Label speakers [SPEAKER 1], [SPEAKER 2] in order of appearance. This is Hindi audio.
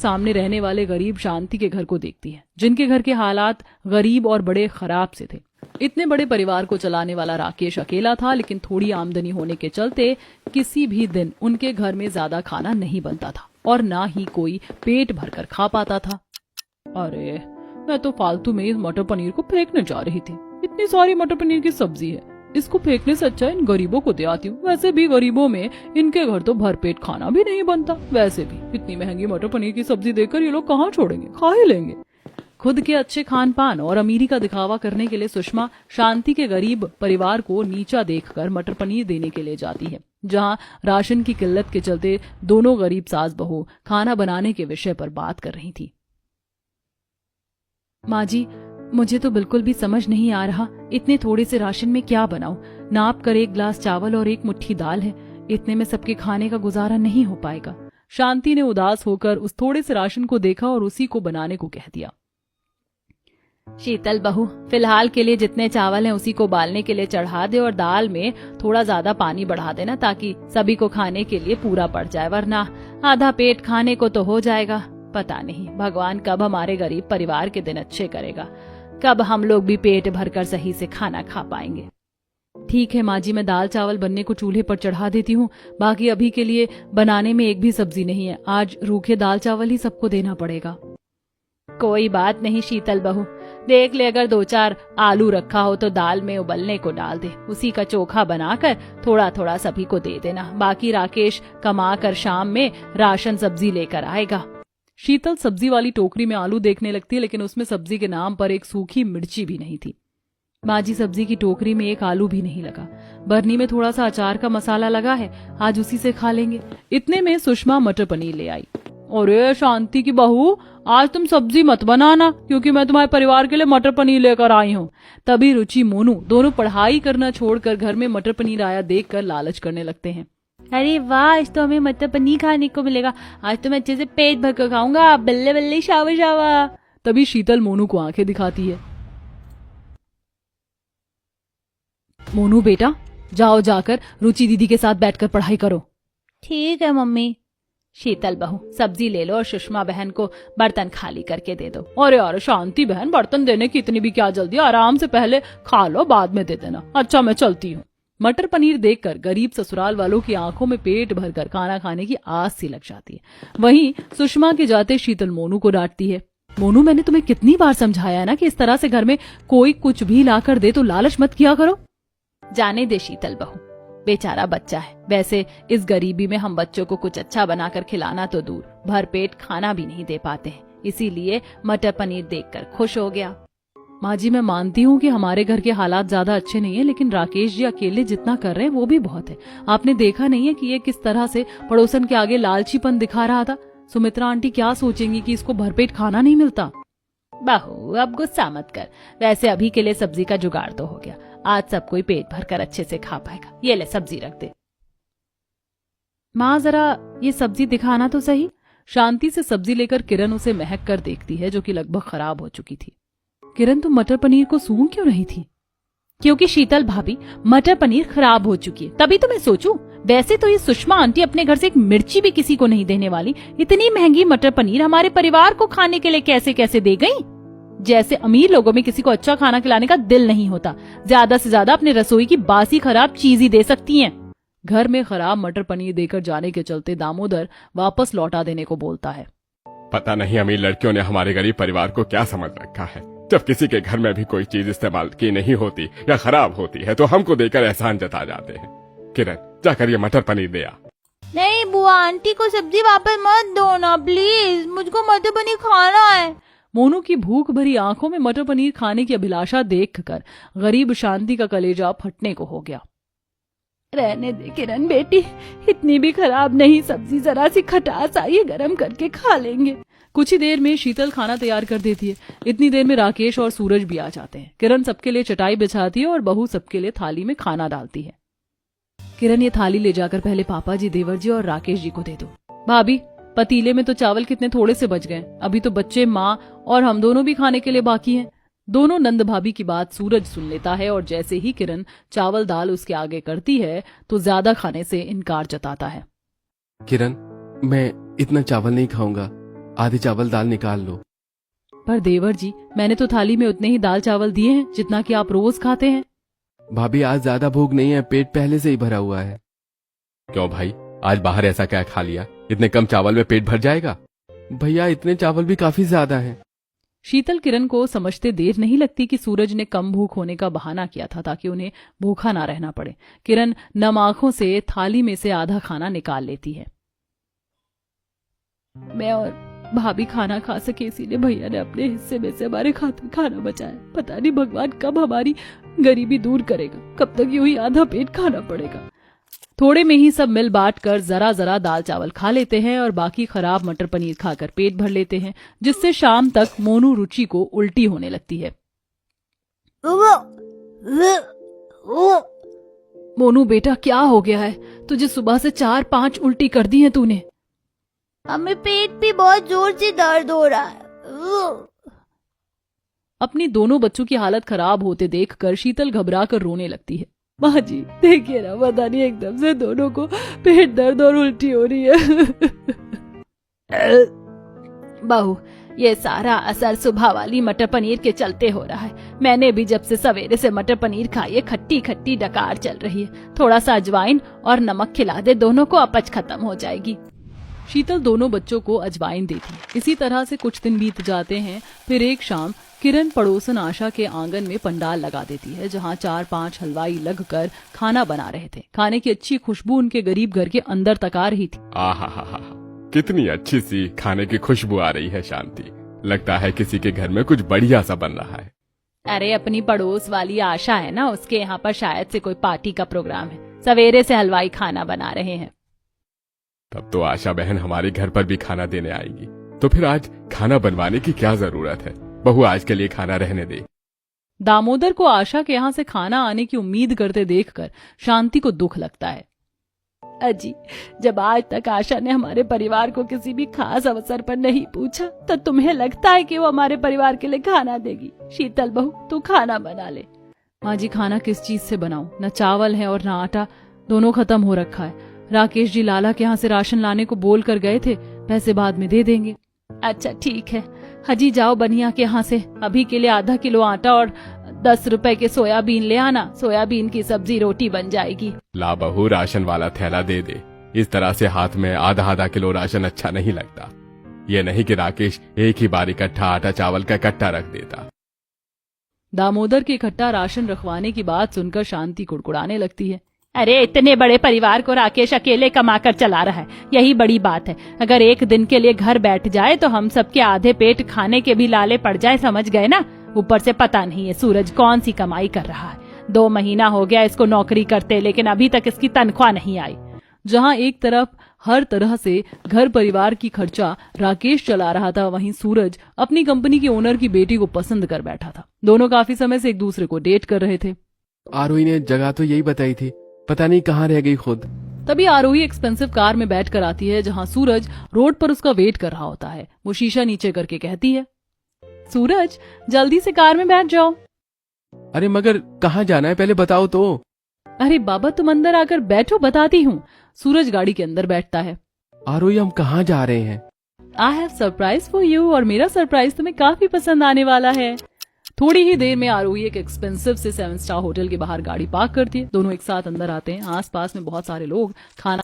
[SPEAKER 1] सामने रहने वाले गरीब शांति के घर को देखती है, जिनके घर के हालात गरीब और बड़े खराब से थे। इतने बड़े परिवार को चलाने वाला राकेश अकेला था, लेकिन थोड़ी आमदनी होने के चलते किसी भी दिन उनके घर में ज्यादा खाना नहीं बनता था और ना ही कोई पेट भरकर खा पाता था। अरे मैं तो फालतू में इस मटर पनीर को फेंकने जा रही थी। इतनी सारी मटर पनीर की सब्जी है, इसको फेंकने से अच्छा इन गरीबों को दे आती हूँ। वैसे भी गरीबों में इनके घर तो भरपेट खाना भी नहीं बनता। वैसे भी इतनी महंगी मटर पनीर की सब्जी देकर ये लोग कहाँ छोड़ेंगे, खा ही लेंगे। खुद के अच्छे खान पान और अमीरी का दिखावा करने के लिए सुषमा शांति के गरीब परिवार को नीचा देखकर मटर पनीर देने के लिए जाती है, जहां राशन की किल्लत के चलते दोनों गरीब सास बहू खाना बनाने के विषय पर बात कर रही थी। माँ जी, मुझे तो बिल्कुल भी समझ नहीं आ रहा, इतने थोड़े से राशन में क्या बनाऊं? नाप कर 1 गिलास चावल और 1 मुट्ठी दाल है, इतने में सबके खाने का गुजारा नहीं हो पाएगा। शांति ने उदास होकर उस थोड़े से राशन को देखा और उसी को बनाने को कह दिया। शीतल बहू, फिलहाल के लिए जितने चावल हैं उसी को उबालने के लिए चढ़ा दे और दाल में थोड़ा ज्यादा पानी बढ़ा देना, ताकि सभी को खाने के लिए पूरा पड़ जाए, वरना आधा पेट खाने को तो हो जाएगा। पता नहीं भगवान कब हमारे गरीब परिवार के दिन अच्छे करेगा, कब हम लोग भी पेट भरकर सही से खाना खा पाएंगे। ठीक है माँ जी, मैं दाल चावल बनने को चूल्हे पर चढ़ा देती हूँ। बाकी अभी के लिए बनाने में एक भी सब्जी नहीं है, आज रूखे दाल चावल ही सबको देना पड़ेगा। कोई बात नहीं शीतल बहू, देख ले अगर 2-4 आलू रखा हो तो दाल में उबलने को डाल दे, उसी का चोखा बनाकर थोड़ा थोड़ा सभी को दे देना। बाकी राकेश कमा कर शाम में राशन सब्जी लेकर आएगा। शीतल सब्जी वाली टोकरी में आलू देखने लगती है, लेकिन उसमें सब्जी के नाम पर एक सूखी मिर्ची भी नहीं थी। माँ जी, सब्जी की टोकरी में एक आलू भी नहीं लगा, बरनी में थोड़ा सा अचार का मसाला लगा है, आज उसी से खा लेंगे। इतने में सुषमा मटर पनीर ले आई। अरे शांति की बहू, आज तुम सब्जी मत बनाना, क्योंकि मैं तुम्हारे परिवार के लिए मटर पनीर लेकर आई हूँ। तभी रुचि मोनू दोनों पढ़ाई करना छोड़कर घर में मटर पनीर आया देखकर लालच करने लगते हैं। अरे वाह, आज तो हमें मटर पनीर खाने को मिलेगा, आज तो मैं अच्छे से पेट भर कर खाऊंगा, बल्ले बल्ले शावा शावा। तभी शीतल मोनू को आंखें दिखाती है। मोनू बेटा, जाओ जाकर रुचि दीदी के साथ बैठकर पढ़ाई करो। ठीक है मम्मी। शीतल बहू, सब्जी ले लो और सुषमा बहन को बर्तन खाली करके दे दो। अरे यार शांति बहन, बर्तन देने की इतनी भी क्या जल्दी, आराम से पहले खा लो, बाद में दे देना। अच्छा मैं चलती हूँ। मटर पनीर देखकर गरीब ससुराल वालों की आंखों में पेट भरकर खाना खाने की आस सी लग जाती है। वहीं सुषमा के जाते शीतल मोनू को डांटती है। मोनू, मैंने तुम्हें कितनी बार समझाया ना कि इस तरह से घर में कोई कुछ भी लाकर दे तो लालच मत किया करो। जाने दे शीतल बहू, बेचारा बच्चा है। वैसे इस गरीबी में हम बच्चों को कुछ अच्छा बनाकर खिलाना तो दूर, भरपेट खाना भी नहीं दे पाते हैं, इसीलिए मटर पनीर देखकर खुश हो गया। माँ जी, मैं मानती हूँ कि हमारे घर के हालात ज्यादा अच्छे नहीं है, लेकिन राकेश जी अकेले जितना कर रहे हैं वो भी बहुत है। आपने देखा नहीं है कि ये किस तरह से पड़ोसन के आगे लालचीपन दिखा रहा था। सुमित्रा आंटी क्या सोचेंगी कि इसको भरपेट खाना नहीं मिलता। बहू अब गुस्सा मत कर, वैसे अभी के लिए सब्जी का जुगाड़ तो हो गया, आज सब कोई पेट भरकर अच्छे से खा पाएगा। ये ले सब्जी रख दे। माँ जरा ये सब्जी दिखाना तो सही। शांति से सब्जी लेकर किरण उसे महक कर देखती है, जो कि लगभग खराब हो चुकी थी। किरण, तुम मटर पनीर को सूंघ क्यों रही थी? क्योंकि शीतल भाभी, मटर पनीर खराब हो चुकी है, तभी तो मैं सोचूं। वैसे तो ये सुषमा आंटी अपने घर से एक मिर्ची भी किसी को नहीं देने वाली, इतनी महंगी मटर पनीर हमारे परिवार को खाने के लिए कैसे कैसे दे गई। जैसे अमीर लोगों में किसी को अच्छा खाना खिलाने का दिल नहीं होता, ज्यादा से ज्यादा अपने रसोई की बासी खराब चीज ही दे सकती हैं। घर में खराब मटर पनीर देकर जाने के चलते दामोदर वापस लौटा देने को बोलता है।
[SPEAKER 2] पता नहीं अमीर लड़कियों ने हमारे गरीब परिवार को क्या समझ रखा है। जब किसी के घर में भी कोई चीज इस्तेमाल की नहीं होती या खराब होती है तो हमको देकर एहसान जता जाते हैं। किरण, जाकर ये मटर पनीर दे आ।
[SPEAKER 3] नहीं बुआ, आंटी को सब्जी वापस मत दो ना प्लीज, मुझको मटर पनीर खाना है।
[SPEAKER 1] मोनू की भूख भरी आंखों में मटर पनीर खाने की अभिलाषा देखकर गरीब शांति का कलेजा फटने को हो गया। रहने दे किरण बेटी, इतनी भी खराब नहीं सब्जी, जरा सी खटास आई है, गरम करके खा लेंगे। कुछ ही देर में शीतल खाना तैयार कर देती है। इतनी देर में राकेश और सूरज भी आ जाते हैं। किरण सबके लिए चटाई बिछाती है और बहू सबके लिए थाली में खाना डालती है। किरण, ये थाली ले जाकर पहले पापा जी, देवर जी और राकेश जी को दे दो। भाभी, पतीले में तो चावल कितने थोड़े से बच गए, अभी तो बच्चे, माँ और हम दोनों भी खाने के लिए बाकी हैं। दोनों नंद भाभी की बात सूरज सुन लेता है और जैसे ही किरण चावल दाल उसके आगे करती है तो ज्यादा खाने से इनकार जताता है।
[SPEAKER 4] किरण, मैं इतना चावल नहीं खाऊंगा, आधे चावल दाल निकाल लो।
[SPEAKER 1] पर देवर जी, मैंने तो थाली में उतने ही दाल चावल दिए हैं जितना कि आप रोज खाते हैं।
[SPEAKER 4] भाभी आज ज्यादा भूख नहीं है, पेट पहले से ही भरा हुआ है।
[SPEAKER 2] क्यों भाई, आज बाहर ऐसा क्या खा लिया? इतने कम चावल में पेट भर जाएगा?
[SPEAKER 4] भैया इतने चावल भी काफी ज्यादा हैं।
[SPEAKER 1] शीतल किरण को समझते देर नहीं लगती कि सूरज ने कम भूख होने का बहाना किया था ताकि उन्हें भूखा ना रहना पड़े। किरण नम आंखों से थाली में से आधा खाना निकाल लेती है। मैं और भाभी खाना खा सके इसीलिए भैया ने अपने हिस्से में से हमारे खातिर खाना बचाया। पता नहीं भगवान कब हमारी गरीबी दूर करेगा, कब तक यूं ही आधा पेट खाना पड़ेगा। थोड़े में ही सब मिल बांट कर जरा जरा दाल चावल खा लेते हैं और बाकी खराब मटर पनीर खाकर पेट भर लेते हैं, जिससे शाम तक मोनू रुचि को उल्टी होने लगती है। मोनू बेटा, क्या हो गया है तुझे? सुबह से 4-5 उल्टी कर दी हैं तूने।
[SPEAKER 3] हमें पेट भी बहुत जोर से दर्द हो रहा है।
[SPEAKER 1] अपनी दोनों बच्चों की हालत खराब होते देखकर शीतल घबरा कर रोने लगती है। माँ जी देखिए ना, पता नहीं एकदम से दोनों को पेट दर्द और उल्टी हो रही है। बहू, ये सारा असर सुबह वाली मटर पनीर के चलते हो रहा है। मैंने भी जब से सवेरे से मटर पनीर खाई है, खट्टी खट्टी डकार चल रही है। थोड़ा सा अजवाइन और नमक खिला दे दोनों को, अपच खत्म हो जाएगी। शीतल दोनों बच्चों को अजवाइन देती। इसी तरह से कुछ दिन बीत जाते हैं। फिर एक शाम किरण पड़ोसन आशा के आंगन में पंडाल लगा देती है, जहां 4-5 हलवाई लगकर खाना बना रहे थे। खाने की अच्छी खुशबू उनके गरीब घर के अंदर तक आ रही थी।
[SPEAKER 2] आहा, कितनी अच्छी सी खाने की खुशबू आ रही है शांति। लगता है किसी के घर में कुछ बढ़िया सा बन रहा है।
[SPEAKER 1] अरे अपनी पड़ोस वाली आशा है ना, उसके यहाँ पर शायद से कोई पार्टी का प्रोग्राम है। सवेरे से हलवाई खाना बना रहे हैं।
[SPEAKER 2] तब तो आशा बहन हमारे घर पर भी खाना देने आएगी, तो फिर आज खाना बनवाने की क्या जरूरत है? बहू आज के लिए खाना रहने दे।
[SPEAKER 1] दामोदर को आशा के यहाँ से खाना आने की उम्मीद करते देखकर शांति को दुख लगता है। अजी, जब आज तक आशा ने हमारे परिवार को किसी भी खास अवसर पर नहीं पूछा, तो तुम्हें लगता है कि वो हमारे परिवार के लिए खाना देगी? शीतल बहू, तू खाना बना ले। माँ जी, खाना किस चीज से बनाऊं? न चावल है और न आटा, दोनों खत्म हो रखा है। राकेश जी लाला के यहाँ से राशन लाने को बोल कर गए थे, पैसे बाद में दे देंगे। अच्छा ठीक है, हजी जाओ बनिया के यहाँ से अभी के लिए आधा किलो आटा और 10 रुपए के सोयाबीन ले आना। सोयाबीन की सब्जी रोटी बन जाएगी।
[SPEAKER 2] ला बहू, राशन वाला थैला दे दे। इस तरह से हाथ में आधा किलो राशन अच्छा नहीं लगता। ये नहीं कि राकेश एक ही बार इकट्ठा आटा चावल का इकट्ठा रख देता।
[SPEAKER 1] दामोदर के इकट्ठा राशन रखवाने की बात सुनकर शांति कुड़कुड़ाने लगती है। अरे इतने बड़े परिवार को राकेश अकेले कमाकर चला रहा है, यही बड़ी बात है। अगर एक दिन के लिए घर बैठ जाए तो हम सबके आधे पेट खाने के भी लाले पड़ जाए, समझ गए ना? ऊपर से पता नहीं है सूरज कौन सी कमाई कर रहा है। 2 महीना हो गया इसको नौकरी करते, लेकिन अभी तक इसकी तनख्वाह नहीं आई। जहां एक तरफ हर तरह से घर परिवार की खर्चा राकेश चला रहा था, वहीं सूरज अपनी कंपनी की ओनर की बेटी को पसंद कर बैठा था। दोनों काफी समय से एक दूसरे को डेट कर रहे थे।
[SPEAKER 4] आरोही ने जगह तो यही बताई थी, पता नहीं कहाँ रह गई खुद।
[SPEAKER 1] तभी आरोही एक्सपेंसिव कार में बैठ कर आती है, जहां सूरज रोड पर उसका वेट कर रहा होता है। वो शीशा नीचे करके कहती है, सूरज जल्दी से कार में बैठ जाओ।
[SPEAKER 4] अरे मगर कहाँ जाना है पहले बताओ तो।
[SPEAKER 1] अरे बाबा तुम अंदर आकर बैठो, बताती हूँ। सूरज गाड़ी के अंदर बैठता है।
[SPEAKER 4] आरोही हम कहाँ जा रहे हैं?
[SPEAKER 1] I have surprise for you, और मेरा सरप्राइज तुम्हें काफी पसंद आने वाला है। थोड़ी ही देर में आरोही एक एक्सपेंसिव से 7 स्टार होटल के बाहर गाड़ी पार्क करती है। दोनों एक साथ अंदर आते हैं। आसपास में बहुत सारे लोग खाना